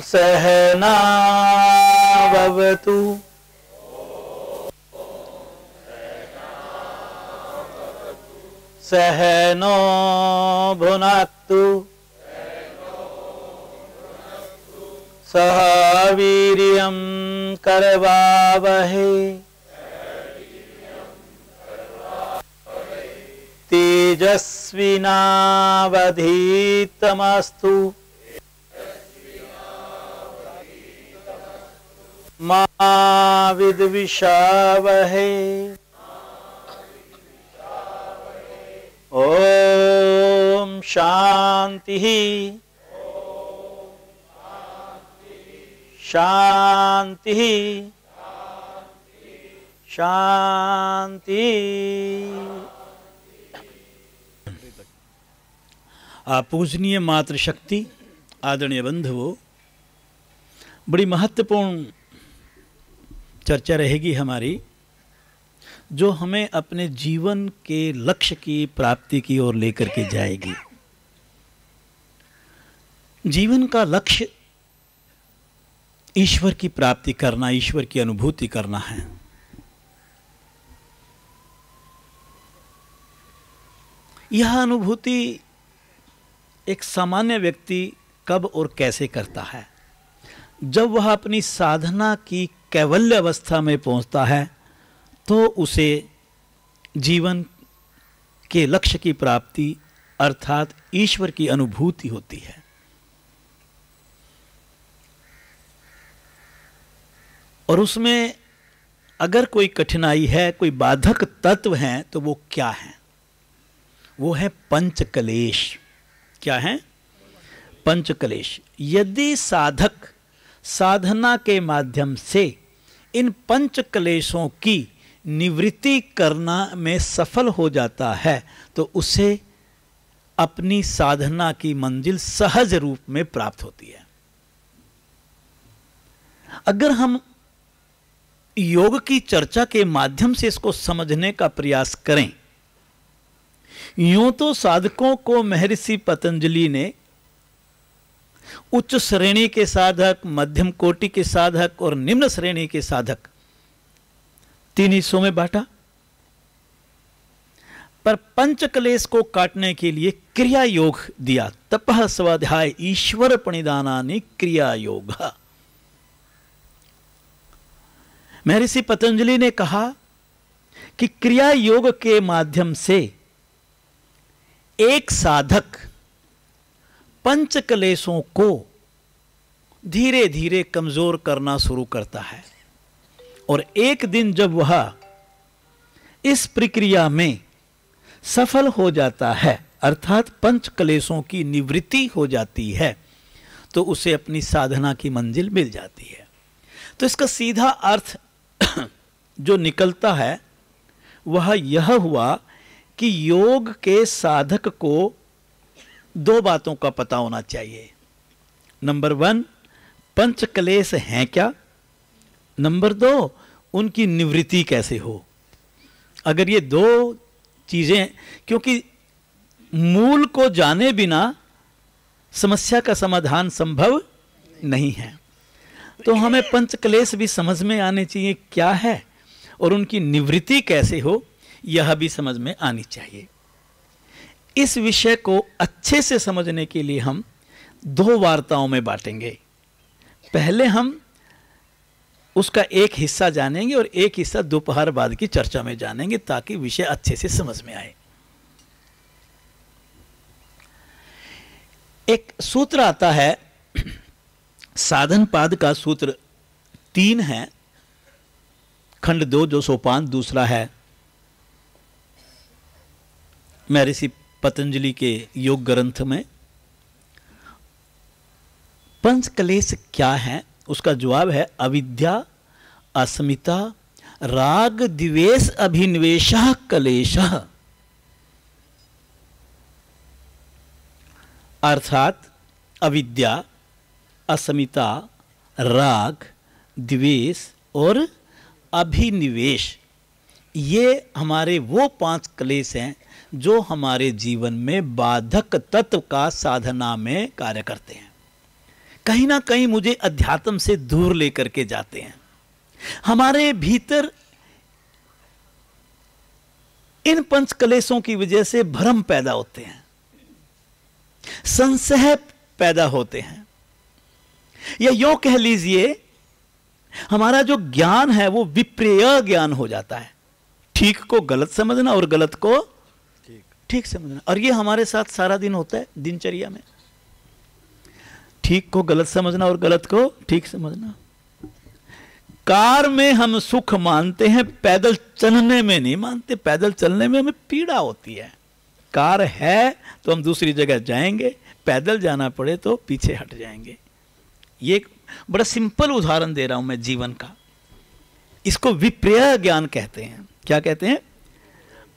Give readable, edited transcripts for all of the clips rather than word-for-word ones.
सहनावतु सहनो भुनक्तु सह वीर्यं करवावहै तेजस्विनावधीतमस्तु मा विद्विषावहै। ओम शांति शांति शांति। पूजनीय मातृशक्ति, आदरणीय बंधुओं, बड़ी महत्वपूर्ण चर्चा रहेगी हमारी, जो हमें अपने जीवन के लक्ष्य की प्राप्ति की ओर लेकर के जाएगी। जीवन का लक्ष्य ईश्वर की प्राप्ति करना, ईश्वर की अनुभूति करना है। यह अनुभूति एक सामान्य व्यक्ति कब और कैसे करता है? जब वह अपनी साधना की कैवल्य अवस्था में पहुंचता है तो उसे जीवन के लक्ष्य की प्राप्ति अर्थात ईश्वर की अनुभूति होती है। और उसमें अगर कोई कठिनाई है, कोई बाधक तत्व हैं, तो वो क्या है? वो है पंच क्लेश। क्या है? पंच क्लेश। यदि साधक साधना के माध्यम से इन पंच क्लेशों की निवृत्ति करना में सफल हो जाता है तो उसे अपनी साधना की मंजिल सहज रूप में प्राप्त होती है। अगर हम योग की चर्चा के माध्यम से इसको समझने का प्रयास करें, यूं तो साधकों को महर्षि पतंजलि ने उच्च श्रेणी के साधक, मध्यम कोटि के साधक और निम्न श्रेणी के साधक तीन हिस्सों में बांटा। पर पंच क्लेश को काटने के लिए क्रिया योग दिया। तपः स्वाध्याय ईश्वर प्रणिधानानि क्रिया योग। महर्षि पतंजलि ने कहा कि क्रिया योग के माध्यम से एक साधक पंच क्लेशों को धीरे धीरे कमजोर करना शुरू करता है और एक दिन जब वह इस प्रक्रिया में सफल हो जाता है अर्थात पंच क्लेशों की निवृत्ति हो जाती है तो उसे अपनी साधना की मंजिल मिल जाती है। तो इसका सीधा अर्थ जो निकलता है वह यह हुआ कि योग के साधक को दो बातों का पता होना चाहिए। नंबर 1, पंच क्लेश हैं क्या? नंबर 2, उनकी निवृत्ति कैसे हो? अगर ये दो चीजें, क्योंकि मूल को जाने बिना समस्या का समाधान संभव नहीं है, तो हमें पंच क्लेश भी समझ में आने चाहिए क्या है और उनकी निवृत्ति कैसे हो, यह भी समझ में आनी चाहिए। इस विषय को अच्छे से समझने के लिए हम दो वार्ताओं में बांटेंगे। पहले हम उसका एक हिस्सा जानेंगे और एक हिस्सा दोपहर बाद की चर्चा में जानेंगे ताकि विषय अच्छे से समझ में आए। एक सूत्र आता है, साधन पाद का सूत्र 3 है, खंड 2 जो सोपान, दूसरा है महर्षि पतंजलि के योग ग्रंथ में। पंच क्लेश क्या है? उसका जवाब है अविद्या, अस्मिता, राग, द्वेष, अभिनिवेशः क्लेशः। अर्थात अविद्या, अस्मिता, राग, द्वेष और अभिनिवेश, ये हमारे वो 5 क्लेश हैं जो हमारे जीवन में बाधक तत्व का साधना में कार्य करते हैं। कहीं ना कहीं मुझे अध्यात्म से दूर लेकर के जाते हैं। हमारे भीतर इन पंच कलेशों की वजह से भ्रम पैदा होते हैं, संशय पैदा होते हैं, या यूं कह लीजिए हमारा जो ज्ञान है वो विप्रेय ज्ञान हो जाता है। ठीक को गलत समझना और गलत को ठीक समझना, और ये हमारे साथ सारा दिन होता है दिनचर्या में। ठीक को गलत समझना और गलत को ठीक समझना। कार में हम सुख मानते हैं, पैदल चलने में नहीं मानते। पैदल चलने में हमें पीड़ा होती है। कार है तो हम दूसरी जगह जाएंगे, पैदल जाना पड़े तो पीछे हट जाएंगे। ये एक बड़ा सिंपल उदाहरण दे रहा हूं मैं जीवन का। इसको विप्रेय ज्ञान कहते हैं। क्या कहते हैं?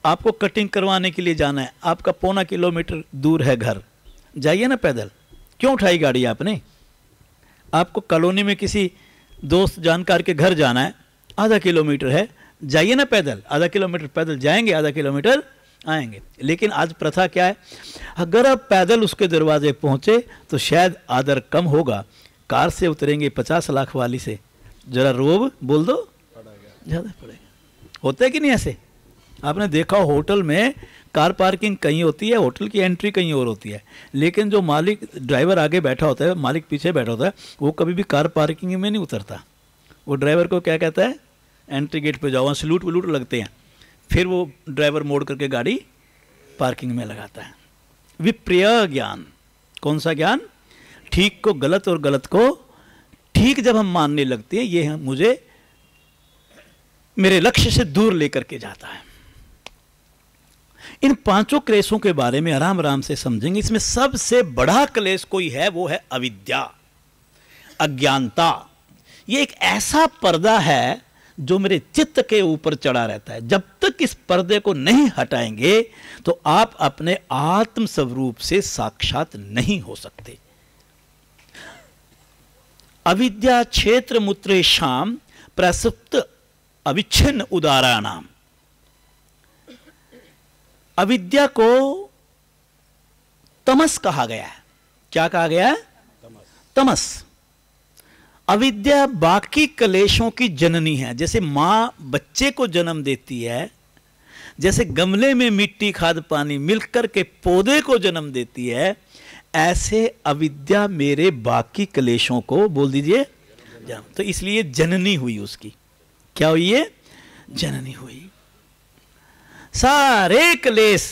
आपको कटिंग करवाने के लिए जाना है, आपका 0.25 किलोमीटर दूर है घर, जाइए ना पैदल। क्यों उठाई गाड़ी आपने? आपको कॉलोनी में किसी दोस्त जानकार के घर जाना है, आधा किलोमीटर है, जाइए ना पैदल। आधा किलोमीटर पैदल जाएंगे, आधा किलोमीटर आएंगे। लेकिन आज प्रथा क्या है, अगर आप पैदल उसके दरवाजे पहुंचे तो शायद आदर कम होगा। कार से उतरेंगे 50 लाख वाली से, जरा रोब बोल दो ज़्यादा पड़ेगा। होता है कि नहीं ऐसे? आपने देखा होटल में कार पार्किंग कहीं होती है, होटल की एंट्री कहीं और होती है, लेकिन जो मालिक, ड्राइवर आगे बैठा होता है, मालिक पीछे बैठा होता है, वो कभी भी कार पार्किंग में नहीं उतरता। वो ड्राइवर को क्या कहता है, एंट्री गेट पे जाओ, वहाँ सलूट वलूट लगते हैं, फिर वो ड्राइवर मोड़ करके गाड़ी पार्किंग में लगाता है। विप्रेय ज्ञान। कौन सा ज्ञान? ठीक को गलत और गलत को ठीक जब हम मानने लगते हैं, ये मुझे मेरे लक्ष्य से दूर लेकर के जाता है। इन पांचों क्लेशों के बारे में आराम आराम से समझेंगे। इसमें सबसे बड़ा क्लेश कोई है, वो है अविद्या, अज्ञानता। ये एक ऐसा पर्दा है जो मेरे चित्त के ऊपर चढ़ा रहता है। जब तक इस पर्दे को नहीं हटाएंगे तो आप अपने आत्म स्वरूप से साक्षात नहीं हो सकते। अविद्या क्षेत्र मुत्रेषाम प्रसुप्त अविच्छिन्न उदाराणाम। अविद्या को तमस कहा गया है। क्या कहा गया है? तमस। अविद्या बाकी कलेशों की जननी है। जैसे मां बच्चे को जन्म देती है, जैसे गमले में मिट्टी खाद पानी मिलकर के पौधे को जन्म देती है, ऐसे अविद्या मेरे बाकी कलेशों को, बोल दीजिए, जन्म। तो इसलिए जननी हुई उसकी। क्या हुई है? जननी हुई। सारे क्लेश,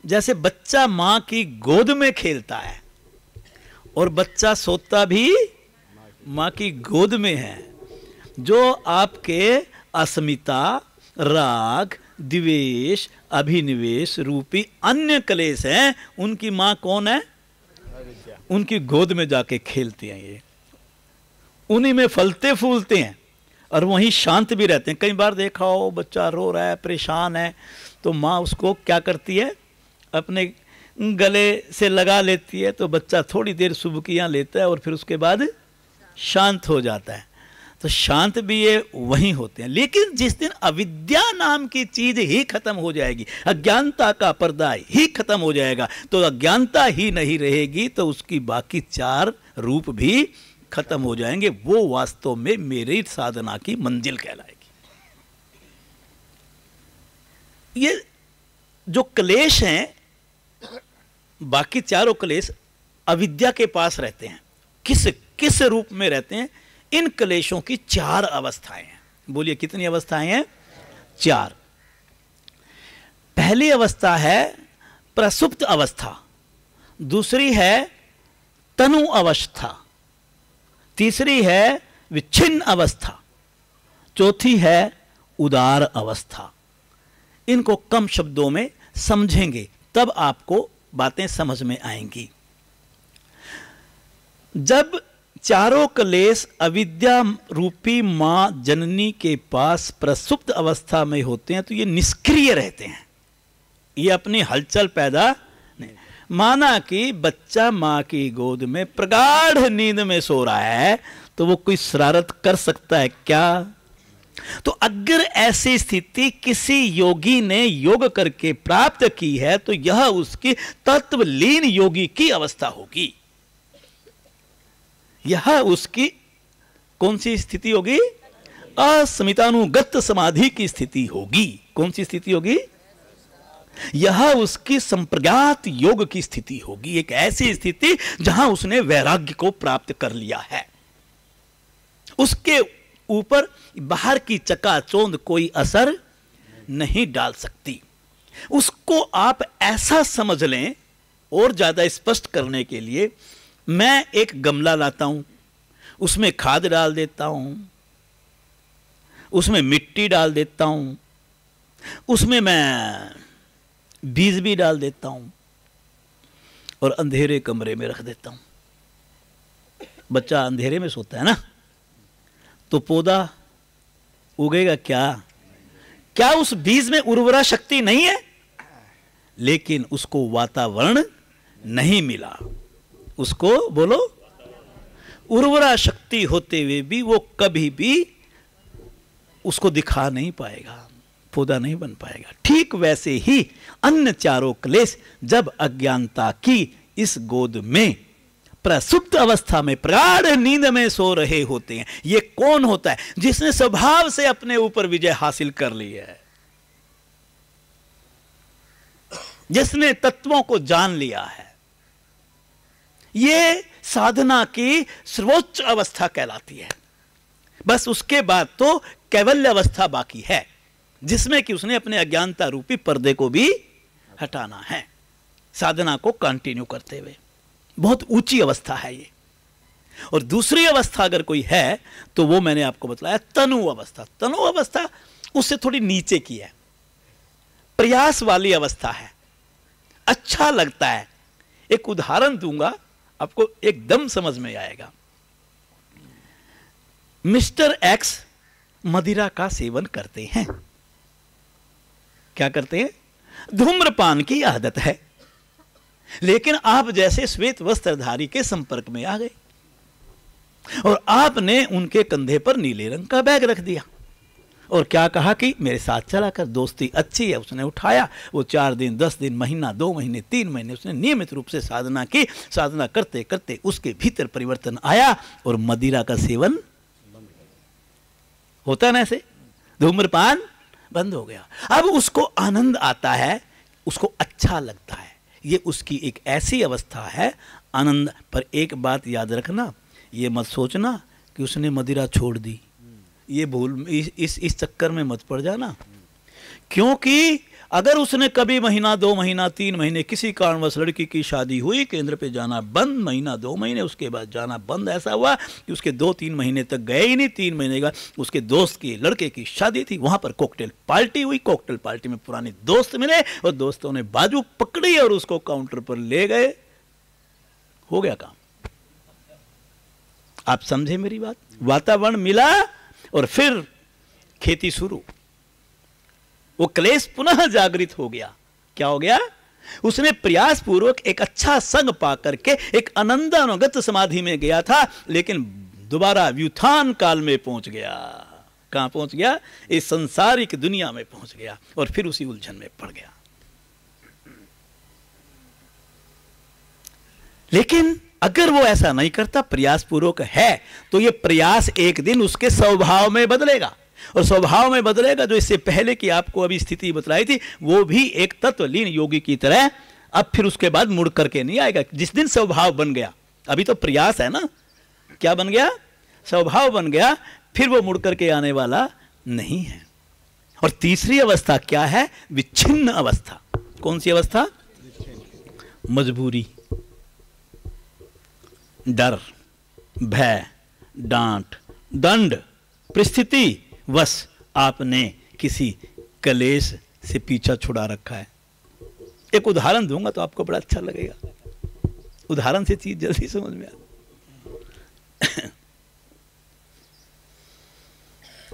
जैसे बच्चा मां की गोद में खेलता है और बच्चा सोता भी मां की गोद में है, जो आपके अस्मिता, राग, द्वेष, अभिनिवेश रूपी अन्य क्लेश हैं, उनकी मां कौन है? उनकी गोद में जाके खेलते हैं। ये उन्हीं में फलते फूलते हैं और वहीं शांत भी रहते हैं। कई बार देखा हो, बच्चा रो रहा है, परेशान है, तो माँ उसको क्या करती है, अपने गले से लगा लेती है, तो बच्चा थोड़ी देर सुबकियाँ लेता है और फिर उसके बाद शांत हो जाता है। तो शांत भी ये वहीं होते हैं। लेकिन जिस दिन अविद्या नाम की चीज ही खत्म हो जाएगी, अज्ञानता का पर्दा ही खत्म हो जाएगा, तो अज्ञानता ही नहीं रहेगी, तो उसकी बाकी चार रूप भी खत्म हो जाएंगे। वो वास्तव में मेरी साधना की मंजिल कहलाएगी। ये जो क्लेश हैं, बाकी चारों क्लेश अविद्या के पास रहते हैं। किस रूप में रहते हैं? इन क्लेशों की चार अवस्थाएं हैं। बोलिए कितनी अवस्थाएं हैं? चार। पहली अवस्था है प्रसुप्त अवस्था, दूसरी है तनु अवस्था, तीसरी है विच्छिन्न अवस्था, चौथी है उदार अवस्था। इनको कम शब्दों में समझेंगे तब आपको बातें समझ में आएंगी। जब चारों क्लेश अविद्या रूपी मां जननी के पास प्रसुप्त अवस्था में होते हैं तो ये निष्क्रिय रहते हैं, ये अपनी हलचल पैदा नहीं। माना कि बच्चा मां की गोद में प्रगाढ़ नींद में सो रहा है, तो वो कोई शरारत कर सकता है क्या? तो अगर ऐसी स्थिति किसी योगी ने योग करके प्राप्त की है तो यह उसकी तत्वलीन योगी की अवस्था होगी। यह उसकी कौन सी स्थिति होगी? अस्मितानुगत समाधि की स्थिति होगी। कौन सी स्थिति होगी? यह उसकी संप्रज्ञात योग की स्थिति होगी, एक ऐसी स्थिति जहां उसने वैराग्य को प्राप्त कर लिया है। उसके ऊपर बाहर की चकाचौंध कोई असर नहीं डाल सकती। उसको आप ऐसा समझ लें, और ज्यादा स्पष्ट करने के लिए मैं एक गमला लाता हूं, उसमें खाद डाल देता हूं, उसमें मिट्टी डाल देता हूं, उसमें मैं बीज भी डाल देता हूं और अंधेरे कमरे में रख देता हूं। बच्चा अंधेरे में सोता है ना, तो पौधा उगेगा क्या? क्या उस बीज में उर्वरा शक्ति नहीं है? लेकिन उसको वातावरण नहीं मिला। उसको बोलो, उर्वरा शक्ति होते हुए भी वो कभी भी उसको दिखा नहीं पाएगा, पौधा नहीं बन पाएगा। ठीक वैसे ही अन्य चारों क्लेश जब अज्ञानता की इस गोद में प्रसुप्त अवस्था में प्रगाढ़ नींद में सो रहे होते हैं। ये कौन होता है? जिसने स्वभाव से अपने ऊपर विजय हासिल कर ली है, जिसने तत्वों को जान लिया है। ये साधना की सर्वोच्च अवस्था कहलाती है। बस उसके बाद तो कैवल्य अवस्था बाकी है, जिसमें कि उसने अपने अज्ञानता रूपी पर्दे को भी हटाना है, साधना को कंटिन्यू करते हुए। बहुत ऊंची अवस्था है ये। और दूसरी अवस्था अगर कोई है तो वो मैंने आपको बताया तनु अवस्था। तनु अवस्था उससे थोड़ी नीचे की है, प्रयास वाली अवस्था है, अच्छा लगता है। एक उदाहरण दूंगा, आपको एकदम समझ में आएगा। मिस्टर एक्स मदिरा का सेवन करते हैं। क्या करते हैं? धूम्रपान की आदत है। लेकिन आप जैसे श्वेत वस्त्रधारी के संपर्क में आ गए और आपने उनके कंधे पर नीले रंग का बैग रख दिया और क्या कहा कि मेरे साथ चला कर, दोस्ती अच्छी है। उसने उठाया, वो 4 दिन 10 दिन महीना 2 महीने 3 महीने उसने नियमित रूप से साधना की। साधना करते करते उसके भीतर परिवर्तन आया और मदिरा का सेवन होता है ना, ऐसे धूम्रपान बंद हो गया। अब उसको आनंद आता है, उसको अच्छा लगता है। ये उसकी एक ऐसी अवस्था है आनंद। पर एक बात याद रखना, ये मत सोचना कि उसने मदिरा छोड़ दी। ये भूल, इस चक्कर में मत पड़ जाना। क्योंकि अगर उसने कभी महीना 2 महीना 3 महीने किसी कारणवश लड़की की शादी हुई, केंद्र पे जाना बंद, महीना 2 महीने उसके बाद जाना बंद, ऐसा हुआ कि उसके 2-3 महीने तक गए ही नहीं। 3 महीने का उसके दोस्त की लड़के की शादी थी, वहां पर कॉकटेल पार्टी हुई। कॉकटेल पार्टी में पुराने दोस्त मिले और दोस्तों ने बाजू पकड़ी और उसको काउंटर पर ले गए। हो गया काम। आप समझे मेरी बात? वातावरण मिला और फिर खेती शुरू। वो क्लेश पुनः जागृत हो गया। क्या हो गया? उसने प्रयास पूर्वक एक अच्छा संग पा करके एक आनंदानुगत समाधि में गया था, लेकिन दोबारा व्युत्थान काल में पहुंच गया। कहां पहुंच गया? इस संसारिक दुनिया में पहुंच गया और फिर उसी उलझन में पड़ गया। लेकिन अगर वो ऐसा नहीं करता, प्रयास पूर्वक है, तो ये प्रयास एक दिन उसके स्वभाव में बदलेगा। और स्वभाव में बदलेगा जो इससे पहले की आपको अभी स्थिति बतलाई थी, वो भी एक तत्वलीन योगी की तरह अब फिर उसके बाद मुड़ करके नहीं आएगा। जिस दिन स्वभाव बन गया, अभी तो प्रयास है ना, क्या बन गया? स्वभाव बन गया, फिर वो मुड़ करके आने वाला नहीं है। और तीसरी अवस्था क्या है? विच्छिन्न अवस्था। कौन सी अवस्था? मजबूरी, डर, भय, डांट, दंड, परिस्थिति वश आपने किसी कलेश से पीछा छुड़ा रखा है। एक उदाहरण दूंगा तो आपको बड़ा अच्छा लगेगा। उदाहरण से चीज जल्दी समझ में आ।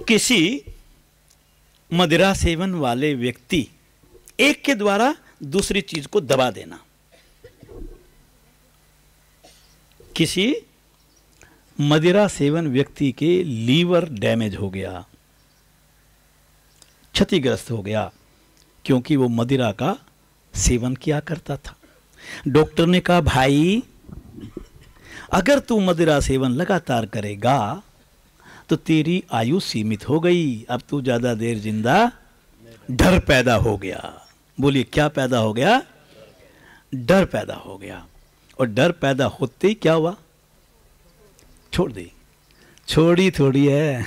किसी मदिरा सेवन वाले व्यक्ति एक के द्वारा दूसरी चीज को दबा देना। किसी मदिरा सेवन व्यक्ति के लीवर डैमेज हो गया, क्षतिग्रस्त हो गया, क्योंकि वो मदिरा का सेवन किया करता था। डॉक्टर ने कहा भाई अगर तू मदिरा सेवन लगातार करेगा तो तेरी आयु सीमित हो गई, अब तू ज्यादा देर जिंदा। डर पैदा हो गया। बोलिए क्या पैदा हो गया? डर पैदा हो गया। और डर पैदा होते ही क्या हुआ? छोड़ दी। छोड़ी थोड़ी है,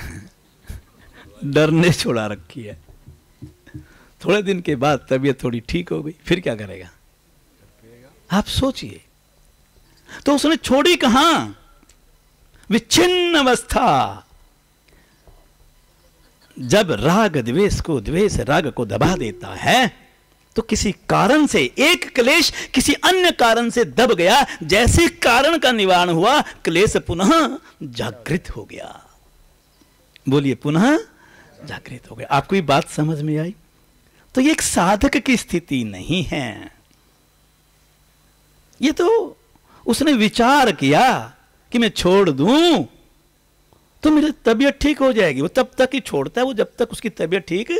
डर ने छोड़ा रखी है। थोड़े दिन के बाद तबीयत थोड़ी ठीक हो गई, फिर क्या करेगा? आप सोचिए। तो उसने छोड़ी कहां? विच्छिन्न अवस्था। जब राग द्वेष को, द्वेष राग को दबा देता है तो किसी कारण से एक क्लेश किसी अन्य कारण से दब गया, जैसे कारण का निवारण हुआ क्लेश पुनः जागृत हो गया। बोलिए पुनः जागृत हो गया। आपको ये बात समझ में आई? तो ये एक साधक की स्थिति नहीं है, ये तो उसने विचार किया कि मैं छोड़ दूं तो मेरी तबीयत ठीक हो जाएगी। वो तब तक ही छोड़ता है, वो जब तक उसकी तबीयत ठीक,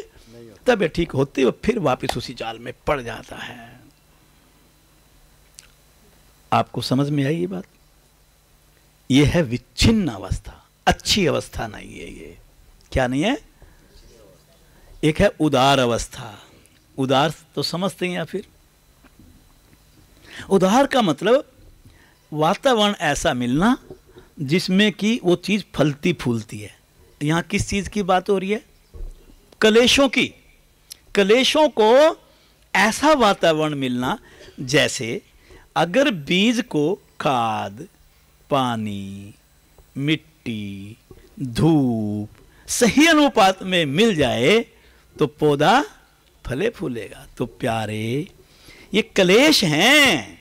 तबीयत ठीक होती है वो फिर वापस उसी जाल में पड़ जाता है। आपको समझ में आई ये बात? ये है विच्छिन्न अवस्था, अच्छी अवस्था नहीं है ये। क्या नहीं है? एक है उदार अवस्था। उदार तो समझते हैं या फिर? उदार का मतलब वातावरण ऐसा मिलना जिसमें कि वो चीज फलती फूलती है। यहां किस चीज की बात हो रही है? कलेशों की। कलेशों को ऐसा वातावरण मिलना जैसे अगर बीज को खाद, पानी, मिट्टी, धूप सही अनुपात में मिल जाए तो पौधा फले फूलेगा। तो प्यारे, ये क्लेश हैं।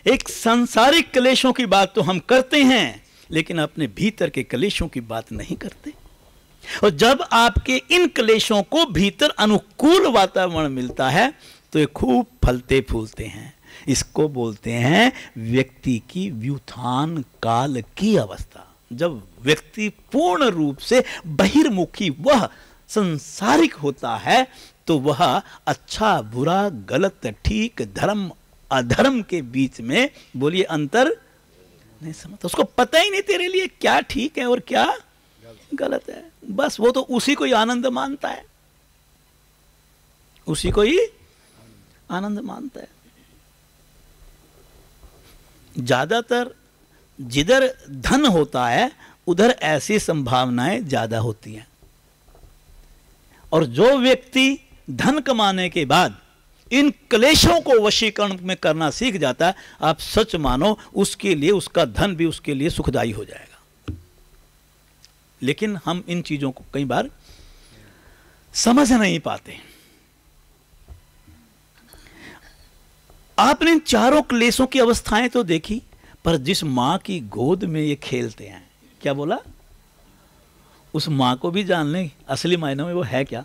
एक सांसारिक क्लेशों की बात तो हम करते हैं, लेकिन अपने भीतर के क्लेशों की बात नहीं करते। और जब आपके इन क्लेशों को भीतर अनुकूल वातावरण मिलता है तो ये खूब फलते फूलते हैं। इसको बोलते हैं व्यक्ति की व्युत्थान काल की अवस्था। जब व्यक्ति पूर्ण रूप से बहिर्मुखी, वह संसारिक होता है, तो वह अच्छा बुरा, गलत ठीक, धर्म अधर्म के बीच में, बोलिए, अंतर नहीं समझता। उसको पता ही नहीं तेरे लिए क्या ठीक है और क्या गलत है। बस वो तो उसी को ही आनंद मानता है, उसी को ही आनंद मानता है। ज्यादातर जिधर धन होता है उधर ऐसी संभावनाएं ज्यादा होती हैं। और जो व्यक्ति धन कमाने के बाद इन क्लेशों को वशीकरण में करना सीख जाता है, आप सच मानो उसके लिए उसका धन भी उसके लिए सुखदायी हो जाएगा। लेकिन हम इन चीजों को कई बार समझ नहीं पाते। आपने इन चारों क्लेशों की अवस्थाएं तो देखी, पर जिस मां की गोद में ये खेलते हैं, क्या बोला? उस मां को भी जान लें असली मायनों में वो है क्या?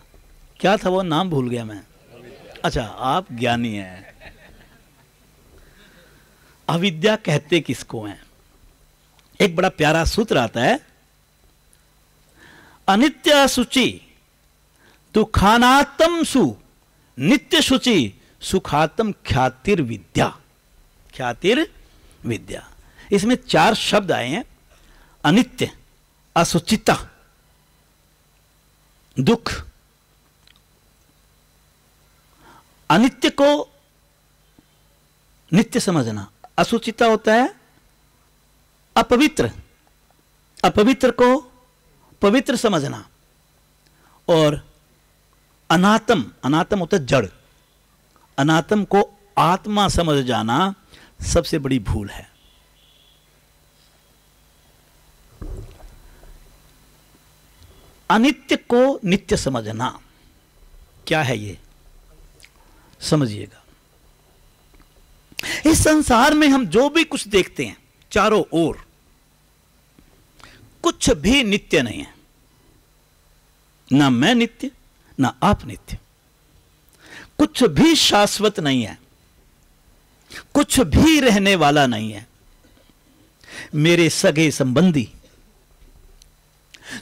क्या था वो? नाम भूल गया मैं। अच्छा, आप ज्ञानी हैं। अविद्या कहते किसको हैं? एक बड़ा प्यारा सूत्र आता है, अनित्य शुचि दुखानात्म सु नित्य शुचि सुखात्म ख्यातिर विद्या। ख्यातिर विद्या, इसमें 4 शब्द आए हैं। अनित्य, असुचिता, दुख। अनित्य को नित्य समझना, असुचिता होता है अपवित्र, अपवित्र को पवित्र समझना, और अनात्म, अनात्म होता है जड़, अनात्म को आत्मा समझ जाना सबसे बड़ी भूल है। अनित्य को नित्य समझना क्या है? ये समझिएगा। इस संसार में हम जो भी कुछ देखते हैं चारों ओर, कुछ भी नित्य नहीं है। ना मैं नित्य, ना आप नित्य। कुछ भी शाश्वत नहीं है, कुछ भी रहने वाला नहीं है। मेरे सगे संबंधी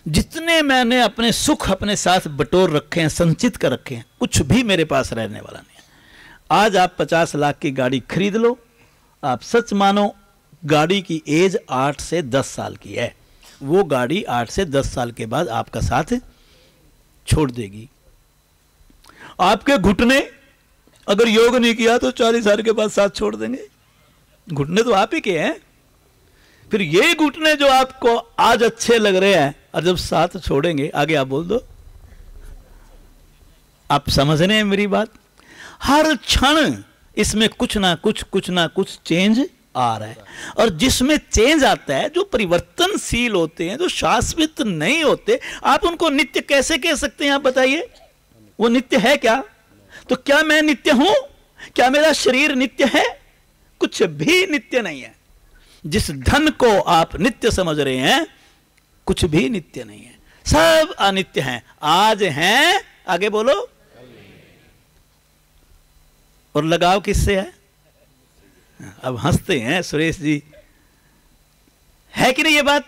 जितने मैंने अपने सुख अपने साथ बटोर रखे हैं, संचित कर रखे हैं, कुछ भी मेरे पास रहने वाला नहीं है। आज आप 50 लाख की गाड़ी खरीद लो, आप सच मानो गाड़ी की एज 8 से 10 साल की है, वो गाड़ी 8 से 10 साल के बाद आपका साथ छोड़ देगी। आपके घुटने अगर योग नहीं किया तो 40 साल के बाद साथ छोड़ देंगे। घुटने तो आप ही के हैं। फिर ये घुटने जो आपको आज अच्छे लग रहे हैं और जब साथ छोड़ेंगे, आगे आप बोल दो। आप समझ रहे हैं मेरी बात? हर क्षण इसमें कुछ ना कुछ चेंज आ रहा है, और जिसमें चेंज आता है, जो परिवर्तनशील होते हैं, जो शाश्वत नहीं होते, आप उनको नित्य कैसे कह सकते हैं? आप बताइए, वो नित्य है क्या? तो क्या मैं नित्य हूं? क्या मेरा शरीर नित्य है? कुछ भी नित्य नहीं है। जिस धन को आप नित्य समझ रहे हैं, कुछ भी नित्य नहीं है, सब अनित्य हैं। आज हैं, आगे बोलो। और लगाव किससे है? अब हंसते हैं सुरेश जी, है कि नहीं ये बात?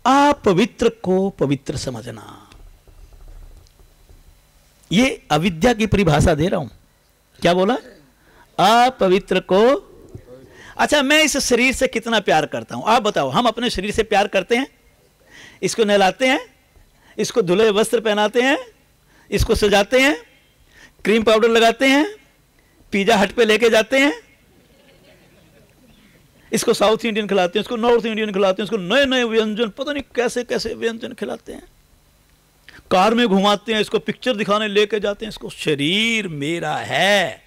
अपवित्र को पवित्र समझना, ये अविद्या की परिभाषा दे रहा हूं। क्या बोला? अपवित्र को। अच्छा, मैं इस शरीर से कितना प्यार करता हूं, आप बताओ। हम अपने शरीर से प्यार करते हैं? इसको नहलाते हैं, इसको धुले वस्त्र पहनाते हैं, इसको सजाते हैं, क्रीम पाउडर लगाते हैं, पिज्जा हट पे लेके जाते हैं, इसको साउथ इंडियन खिलाते हैं, इसको नॉर्थ इंडियन खिलाते हैं, इसको नए नए व्यंजन, पता नहीं कैसे कैसे व्यंजन खिलाते हैं, कार में घुमाते हैं, इसको पिक्चर दिखाने लेके जाते हैं। इसको शरीर मेरा है।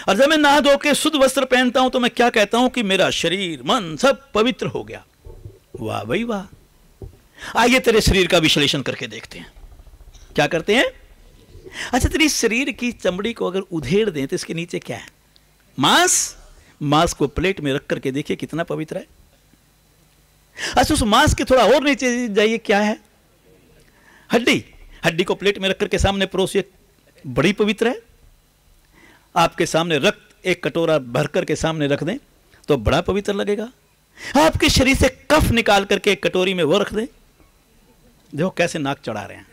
और जब मैं नहा धो के शुद्ध वस्त्र पहनता हूं तो मैं क्या कहता हूं कि मेरा शरीर मन सब पवित्र हो गया। वाह भाई वाह। आइए तेरे शरीर का विश्लेषण करके देखते हैं, क्या करते हैं। अच्छा, तेरी शरीर की चमड़ी को अगर उधेड़ दें तो इसके नीचे क्या है? मांस। मांस को प्लेट में रख करके देखिए कितना पवित्र है। अच्छा, उस मांस के थोड़ा और नीचे जाइए, क्या है? हड्डी। हड्डी को प्लेट में रख करके सामने परोसिए, बड़ी पवित्र है। आपके सामने रक्त एक कटोरा भर करके सामने रख दें तो बड़ा पवित्र लगेगा। आपके शरीर से कफ निकाल करके एक कटोरी में वो रख दें, देखो कैसे नाक चढ़ा रहे हैं।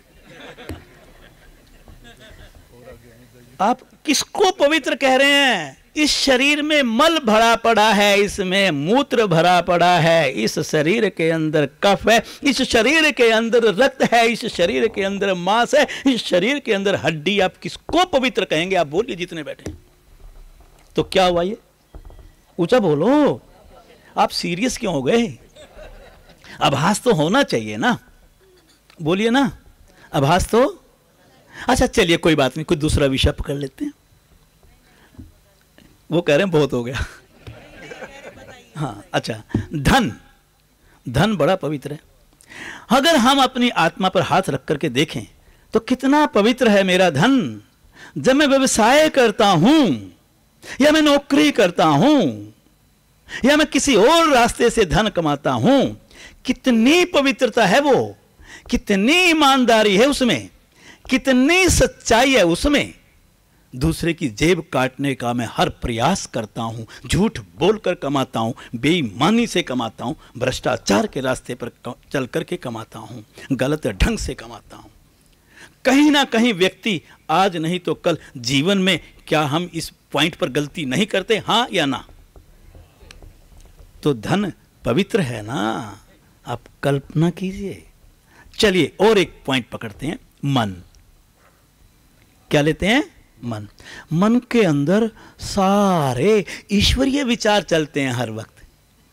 आप किसको पवित्र कह रहे हैं? इस शरीर में मल भरा पड़ा है, इसमें मूत्र भरा पड़ा है, इस शरीर के अंदर कफ है, इस शरीर के अंदर रक्त है, इस शरीर के अंदर मांस है, इस शरीर के अंदर हड्डी। आप किसको पवित्र कहेंगे? आप बोलिए जितने बैठे। तो क्या हुआ? ये ऊंचा बोलो। आप सीरियस क्यों हो गए? आभास तो होना चाहिए ना, बोलिए ना, आभास तो। अच्छा चलिए कोई बात नहीं, कोई दूसरा विषय पकड़ लेते हैं। वो कह रहे हैं बहुत हो गया। हाँ अच्छा, धन। धन बड़ा पवित्र है। अगर हम अपनी आत्मा पर हाथ रख करके देखें तो कितना पवित्र है मेरा धन। जब मैं व्यवसाय करता हूं, या मैं नौकरी करता हूं, या मैं किसी और रास्ते से धन कमाता हूं, कितनी पवित्रता है वो, कितनी ईमानदारी है उसमें, कितनी सच्चाई है उसमें। दूसरे की जेब काटने का मैं हर प्रयास करता हूं, झूठ बोलकर कमाता हूं, बेईमानी से कमाता हूं, भ्रष्टाचार के रास्ते पर चल करके कमाता हूं, गलत ढंग से कमाता हूं। कहीं ना कहीं व्यक्ति आज नहीं तो कल जीवन में, क्या हम इस पॉइंट पर गलती नहीं करते? हां या ना? तो धन पवित्र है ना, आप कल्पना कीजिए। चलिए और एक पॉइंट पकड़ते हैं, मन। क्या लेते हैं? मन। मन के अंदर सारे ईश्वरीय विचार चलते हैं हर वक्त।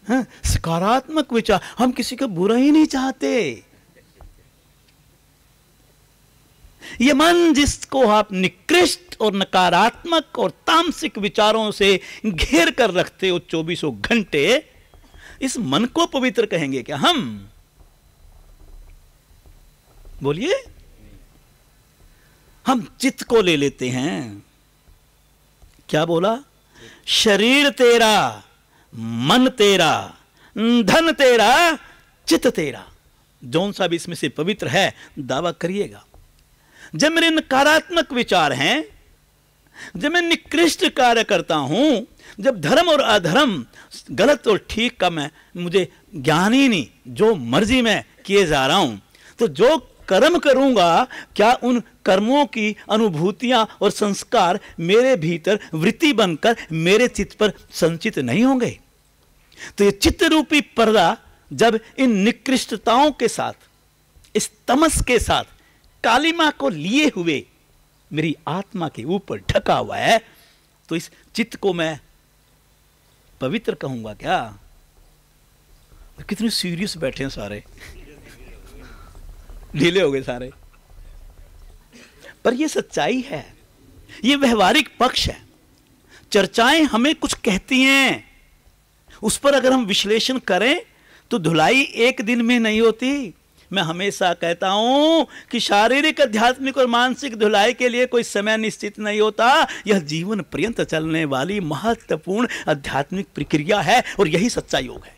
हाँ, सकारात्मक विचार। हम किसी को बुरा ही नहीं चाहते। ये मन जिसको आप निकृष्ट और नकारात्मक और तामसिक विचारों से घेर कर रखते हो 24 घंटे, इस मन को पवित्र कहेंगे क्या हम? बोलिए। हम चित्त को ले लेते हैं। क्या बोला? शरीर तेरा, मन तेरा, धन तेरा, चित्त तेरा। जौन सा भी इसमें से पवित्र है दावा करिएगा। जब मेरे नकारात्मक विचार हैं, जब मैं निकृष्ट कार्य करता हूं, जब धर्म और अधर्म, गलत और ठीक का मुझे ज्ञान ही नहीं, जो मर्जी मैं किए जा रहा हूं, तो जो कर्म करूंगा क्या उन कर्मों की अनुभूतियां और संस्कार मेरे भीतर वृत्ति बनकर मेरे चित्त पर संचित नहीं होंगे। तो ये चित्त रूपी पर्दा जब इन निकृष्टताओं के साथ, इस तमस के साथ कालिमा को लिए हुए मेरी आत्मा के ऊपर ढका हुआ है, तो इस चित्त को मैं पवित्र कहूंगा क्या? कितने सीरियस बैठे हैं सारे, ढीले हो गए सारे। पर यह सच्चाई है, यह व्यवहारिक पक्ष है। चर्चाएं हमें कुछ कहती हैं, उस पर अगर हम विश्लेषण करें तो धुलाई एक दिन में नहीं होती। मैं हमेशा कहता हूं कि शारीरिक, आध्यात्मिक और मानसिक धुलाई के लिए कोई समय निश्चित नहीं होता। यह जीवन पर्यंत चलने वाली महत्वपूर्ण आध्यात्मिक प्रक्रिया है और यही सच्चा योग है।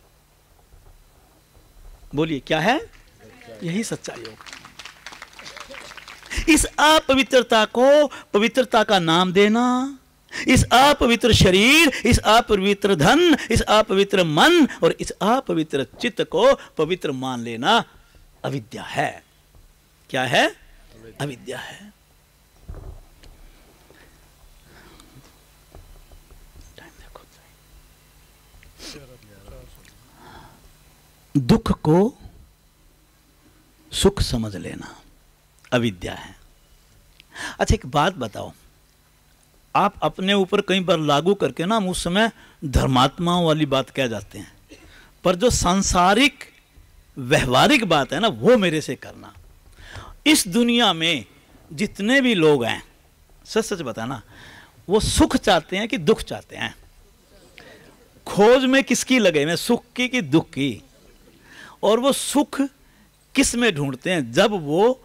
बोलिए क्या है? यही सच्चा योग। इस अपवित्रता को पवित्रता का नाम देना, इस अपवित्र शरीर, इस अपवित्र धन, इस अपवित्र मन और इस अपवित्र चित्त को पवित्र मान लेना अविद्या है। क्या है? अविद्या है। दुख को सुख समझ लेना अविद्या है। अच्छा एक बात बताओ, आप अपने ऊपर कई बार लागू करके ना हम उस समय धर्मात्माओं वाली बात कह जाते हैं, पर जो सांसारिक व्यवहारिक बात है ना वो मेरे से करना। इस दुनिया में जितने भी लोग हैं, सच सच बताना, वो सुख चाहते हैं कि दुख चाहते हैं? खोज में किसकी लगे हैं, सुख की कि दुख की? और वो सुख किस में ढूंढते हैं? जब वो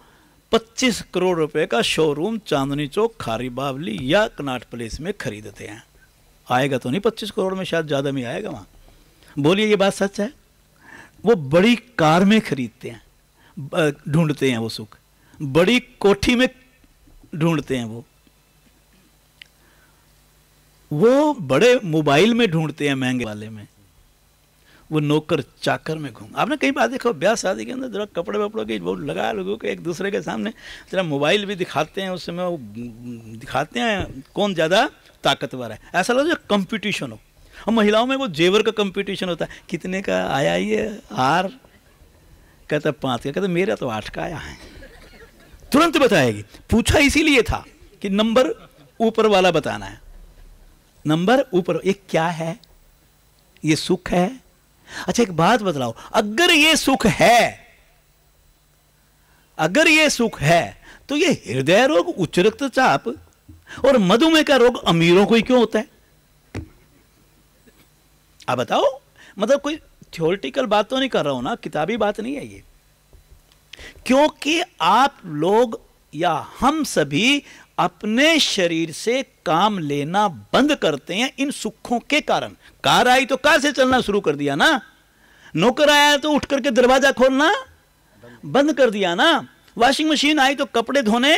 25 करोड़ रुपए का शोरूम चांदनी चौक, खारी बावली या कनाट प्लेस में खरीदते हैं। आएगा तो नहीं 25 करोड़ में, शायद ज्यादा में आएगा वहां। बोलिए ये बात सच है? वो बड़ी कार में खरीदते हैं, ढूंढते हैं वो सुख, बड़ी कोठी में ढूंढते हैं वो बड़े मोबाइल में ढूंढते हैं, महंगे वाले में, वो नौकर चाकर में घूम। आपने कई बार देखो ब्याह शादी के अंदर जरा कपड़े वपड़ों की वो लगा लोगों के एक दूसरे के सामने जरा मोबाइल भी दिखाते हैं, उस समय वो दिखाते हैं कौन ज़्यादा ताकतवर है, ऐसा लगता है कंपटीशन हो। और महिलाओं में वो जेवर का कंपटीशन होता है, कितने का आया ये हार, कहता 5 का, कहता मेरा तो 8 का आया है, तुरंत बताएगी। पूछा इसीलिए था कि नंबर ऊपर वाला बताना है, नंबर ऊपर। ये क्या है? ये सुख है? अच्छा एक बात बतलाओ, अगर ये सुख है, अगर ये सुख है तो ये हृदय रोग, उच्च रक्तचाप और मधुमेह का रोग अमीरों को ही क्यों होता है? आप बताओ। मतलब कोई थ्योरेटिकल बात तो नहीं कर रहा हूं ना, किताबी बात नहीं है ये। क्योंकि आप लोग या हम सभी अपने शरीर से काम लेना बंद करते हैं इन सुखों के कारण। कार आई तो कार से चलना शुरू कर दिया ना, नौकर आया तो उठ करके दरवाजा खोलना बंद कर दिया ना, वॉशिंग मशीन आई तो कपड़े धोने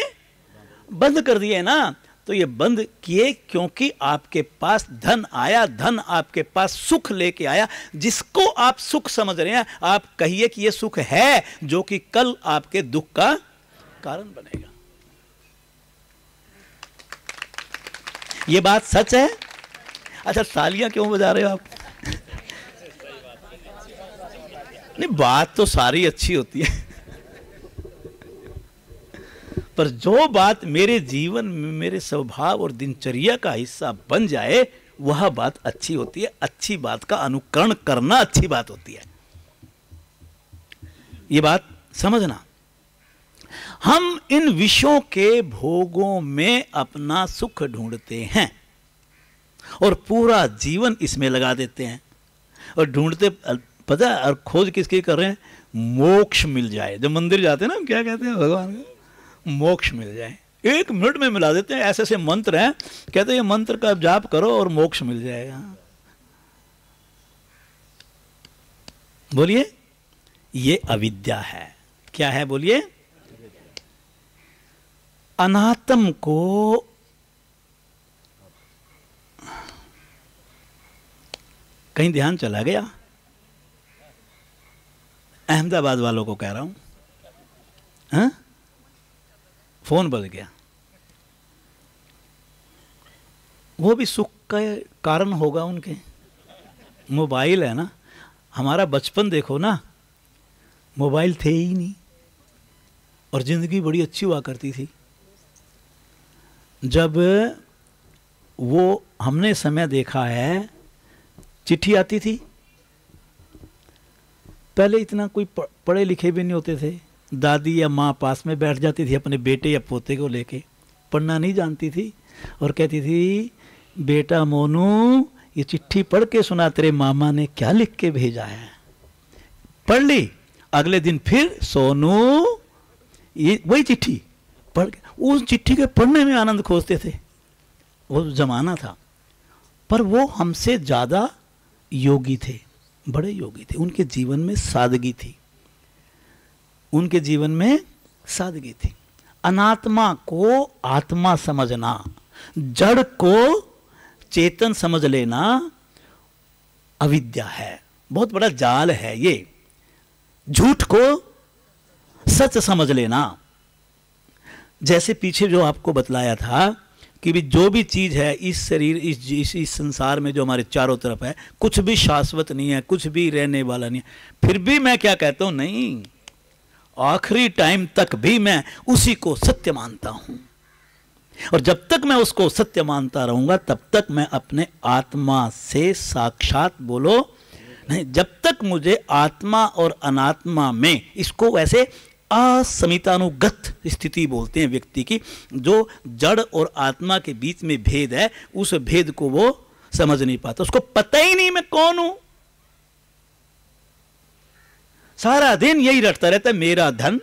बंद कर दिए ना। तो ये बंद किए क्योंकि आपके पास धन आया, धन आपके पास सुख लेके आया, जिसको आप सुख समझ रहे हैं। आप कहिए कि ये सुख है जो कि कल आपके दुख का कारण बनेगा। ये बात सच है? अच्छा तालियां क्यों बजा रहे हो आप? नहीं, बात तो सारी अच्छी होती है, पर जो बात मेरे जीवन में, मेरे स्वभाव और दिनचर्या का हिस्सा बन जाए वह बात अच्छी होती है। अच्छी बात का अनुकरण करना अच्छी बात होती है। ये बात समझना। हम इन विषयों के भोगों में अपना सुख ढूंढते हैं और पूरा जीवन इसमें लगा देते हैं और ढूंढते, पता है, और खोज किसकी कर रहे हैं? मोक्ष मिल जाए। जब मंदिर जाते हैं ना, हम क्या कहते हैं भगवान को? मोक्ष मिल जाए। 1 मिनट में मिला देते हैं। ऐसे ऐसे मंत्र हैं, कहते हैं ये मंत्र का जाप करो और मोक्ष मिल जाएगा। बोलिए, ये अविद्या है। क्या है? बोलिए। अनात्म को कहीं ध्यान चला गया? अहमदाबाद वालों को कह रहा हूं, हाँ? फोन बज गया। वो भी सुख का कारण होगा उनके, मोबाइल है ना। हमारा बचपन देखो ना, मोबाइल थे ही नहीं और ज़िंदगी बड़ी अच्छी हुआ करती थी। जब वो हमने समय देखा है, चिट्ठी आती थी, पहले इतना कोई पढ़े लिखे भी नहीं होते थे। दादी या माँ पास में बैठ जाती थी अपने बेटे या पोते को लेके, पढ़ना नहीं जानती थी और कहती थी, बेटा मोनू ये चिट्ठी पढ़ के सुना तेरे मामा ने क्या लिख के भेजा है। पढ़ ली, अगले दिन फिर सोनू ये वही चिट्ठी पढ़ के, उस चिट्ठी के पढ़ने में आनंद खोजते थे। वो जमाना था, पर वो हमसे ज़्यादा योगी थे, बड़े योगी थे। उनके जीवन में सादगी थी, उनके जीवन में सादगी थी। अनात्मा को आत्मा समझना, जड़ को चेतन समझ लेना अविद्या है, बहुत बड़ा जाल है ये। झूठ को सच समझ लेना, जैसे पीछे जो आपको बतलाया था कि भी जो भी चीज़ है इस शरीर, इस संसार में जो हमारे चारों तरफ है, कुछ भी शाश्वत नहीं है, कुछ भी रहने वाला नहीं है। फिर भी मैं क्या कहता हूँ, नहीं, आखिरी टाइम तक भी मैं उसी को सत्य मानता हूँ। और जब तक मैं उसको सत्य मानता रहूँगा तब तक मैं अपने आत्मा से साक्षात बोलो नहीं। जब तक मुझे आत्मा और अनात्मा में, इसको वैसे असमितानुगत स्थिति बोलते हैं व्यक्ति की, जो जड़ और आत्मा के बीच में भेद है, उस भेद को वो समझ नहीं पाता, उसको पता ही नहीं मैं कौन हूं। सारा दिन यही रटता रहता है, मेरा धन,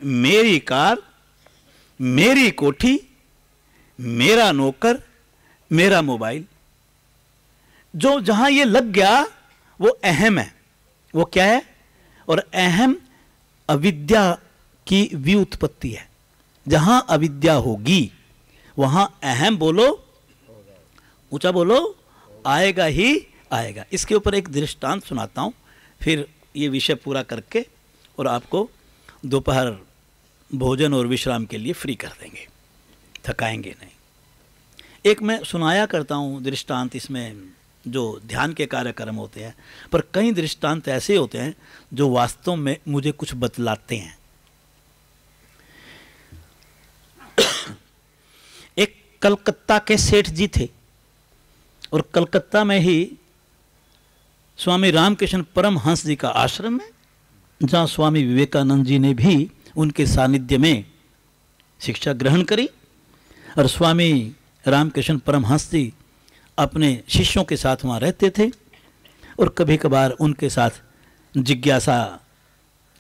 मेरी कार, मेरी कोठी, मेरा नौकर, मेरा मोबाइल। जो जहां ये लग गया वो अहम है। वो क्या है? और अहम अविद्या की व्युत्पत्ति है। जहां अविद्या होगी वहां अहम, बोलो ऊंचा बोलो, आएगा ही आएगा। इसके ऊपर एक दृष्टांत सुनाता हूं, फिर ये विषय पूरा करके और आपको दोपहर भोजन और विश्राम के लिए फ्री कर देंगे, थकाएंगे नहीं। एक मैं सुनाया करता हूँ दृष्टांत, इसमें जो ध्यान के कार्यक्रम होते हैं, पर कई दृष्टांत ऐसे होते हैं जो वास्तव में मुझे कुछ बतलाते हैं। एक कलकत्ता के सेठ जी थे और कलकत्ता में ही स्वामी रामकृष्ण परमहंस जी का आश्रम है, जहाँ स्वामी विवेकानंद जी ने भी उनके सानिध्य में शिक्षा ग्रहण करी। और स्वामी रामकृष्ण परमहंस जी अपने शिष्यों के साथ वहाँ रहते थे और कभी कभार उनके साथ जिज्ञासा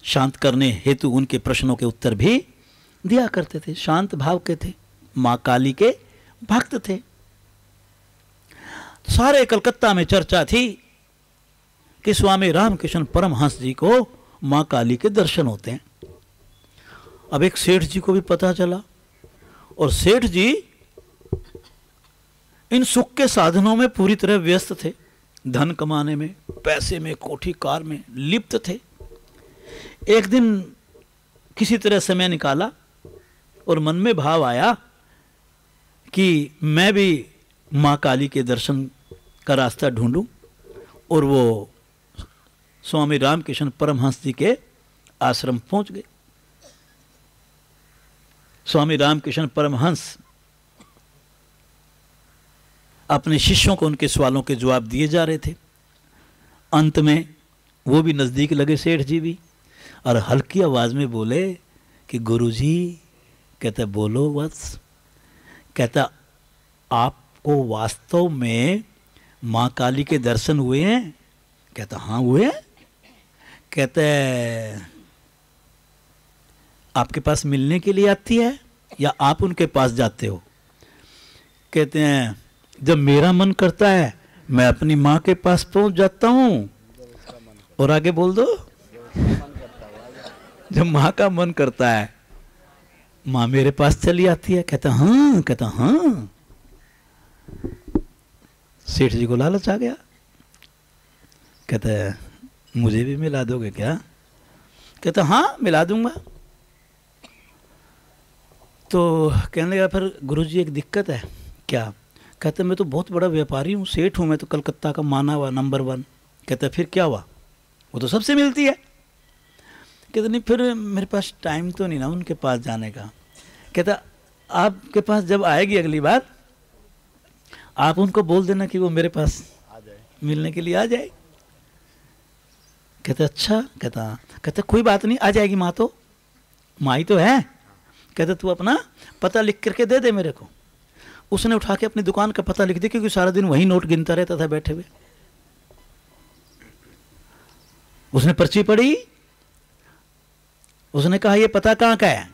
शांत करने हेतु उनके प्रश्नों के उत्तर भी दिया करते थे। शांत भाव के थे, माँ काली के भक्त थे। सारे कलकत्ता में चर्चा थी कि स्वामी रामकृष्ण परमहंस जी को माँ काली के दर्शन होते हैं। अब एक सेठ जी को भी पता चला और सेठ जी इन सुख के साधनों में पूरी तरह व्यस्त थे, धन कमाने में, पैसे में, कोठी कार में लिप्त थे। एक दिन किसी तरह समय निकाला और मन में भाव आया कि मैं भी माँ काली के दर्शन का रास्ता ढूंढूं, और वो स्वामी रामकृष्ण परमहंस जी के आश्रम पहुंच गए। स्वामी रामकृष्ण परमहंस अपने शिष्यों को उनके सवालों के जवाब दिए जा रहे थे। अंत में वो भी नज़दीक लगे, सेठ जी भी, और हल्की आवाज़ में बोले कि गुरुजी, कहते बोलो बस, कहता आपको वास्तव में माँ काली के दर्शन हुए हैं? कहता हाँ हुए हैं। कहते आपके पास मिलने के लिए आती है या आप उनके पास जाते हो? कहते हैं जब मेरा मन करता है मैं अपनी माँ के पास पहुंच जाता हूँ। और आगे बोल दो, जब माँ का मन करता है माँ मेरे पास चली आती है। कहता हाँ, कहता हाँ। सेठ जी को लालच आ गया, कहता है मुझे भी मिला दोगे क्या? कहता हाँ मिला दूंगा। तो कहने लगा फिर गुरुजी एक दिक्कत है। क्या? कहते मैं तो बहुत बड़ा व्यापारी हूँ, सेठ हूँ मैं तो, कलकत्ता का माना हुआ नंबर 1। कहते फिर क्या हुआ? वो तो सबसे मिलती है। कहते नहीं फिर मेरे पास टाइम तो नहीं ना उनके पास जाने का। कहता आपके पास जब आएगी अगली बार आप उनको बोल देना कि वो मेरे पास आ जाए, मिलने के लिए आ जाए। कहते अच्छा। कहता कोई बात नहीं, आ जाएगी माँ, तो माँ ही तो है। कहते तू अपना पता लिख करके दे दे मेरे को। उसने उठा के अपनी दुकान का पता लिख दिया, क्योंकि सारा दिन वही नोट गिनता रहता था बैठे हुए। उसने पर्ची पढ़ी, उसने कहा ये पता कहाँ का है?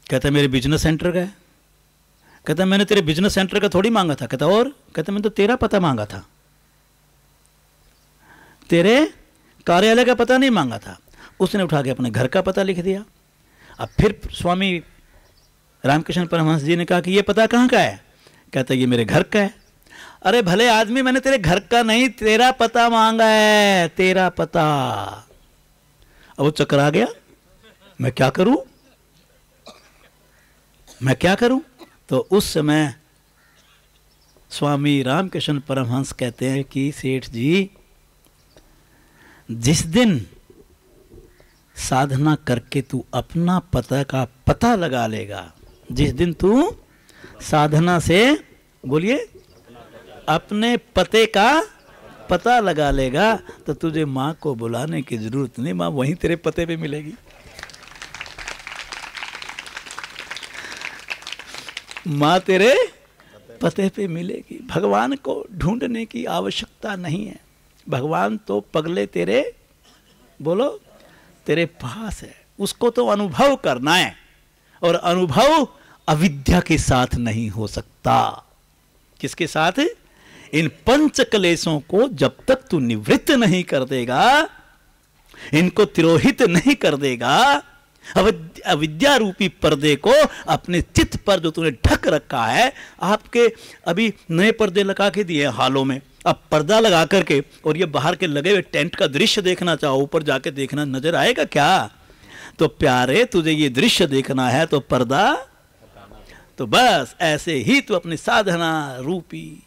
कहता मेरे बिजनेस सेंटर का है। कहता मैंने तेरे बिजनेस सेंटर का थोड़ी मांगा था। कहता और? कहता मैंने तो तेरा पता मांगा था, तेरे कार्यालय का पता नहीं मांगा था। उसने उठा के अपने घर का पता लिख दिया। अब फिर स्वामी रामकृष्ण परमहंस जी ने कहा कि ये पता कहाँ का है? कहता ये मेरे घर का है। अरे भले आदमी, मैंने तेरे घर का नहीं तेरा पता मांगा है, तेरा पता। अब वो चक्कर आ गया, मैं क्या करूं, मैं क्या करूं? तो उस समय स्वामी रामकृष्ण परमहंस कहते हैं कि सेठ जी, जिस दिन साधना करके तू अपना पता का पता लगा लेगा, जिस दिन तू साधना से, बोलिए, अपने पते का पता लगा लेगा, तो तुझे माँ को बुलाने की जरूरत नहीं, माँ वहीं तेरे पते पे मिलेगी। माँ तेरे पते पे मिलेगी। भगवान को ढूंढने की आवश्यकता नहीं है, भगवान तो पगले तेरे, बोलो, तेरे पास है। उसको तो अनुभव करना है, और अनुभव अविद्या के साथ नहीं हो सकता। किसके साथ? इन पंच क्लेशों को जब तक तू निवृत्त नहीं कर देगा, इनको तिरोहित नहीं कर देगा, अविद्या रूपी पर्दे को अपने चित्त पर जो तूने ढक रखा है, आपके अभी नए पर्दे लगा के दिए हालों में, अब पर्दा लगा करके और ये बाहर के लगे हुए टेंट का दृश्य देखना चाहो, ऊपर जाके देखना, नजर आएगा क्या? तो प्यारे, तुझे ये दृश्य देखना है तो पर्दा, तो बस ऐसे ही तू अपनी साधना रूपी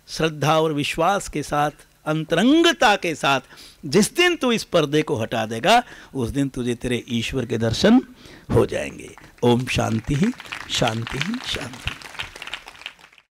श्रद्धा और विश्वास के साथ, अंतरंगता के साथ जिस दिन तू इस पर्दे को हटा देगा, उस दिन तुझे तेरे ईश्वर के दर्शन हो जाएंगे। ओम शांति शांति शांति।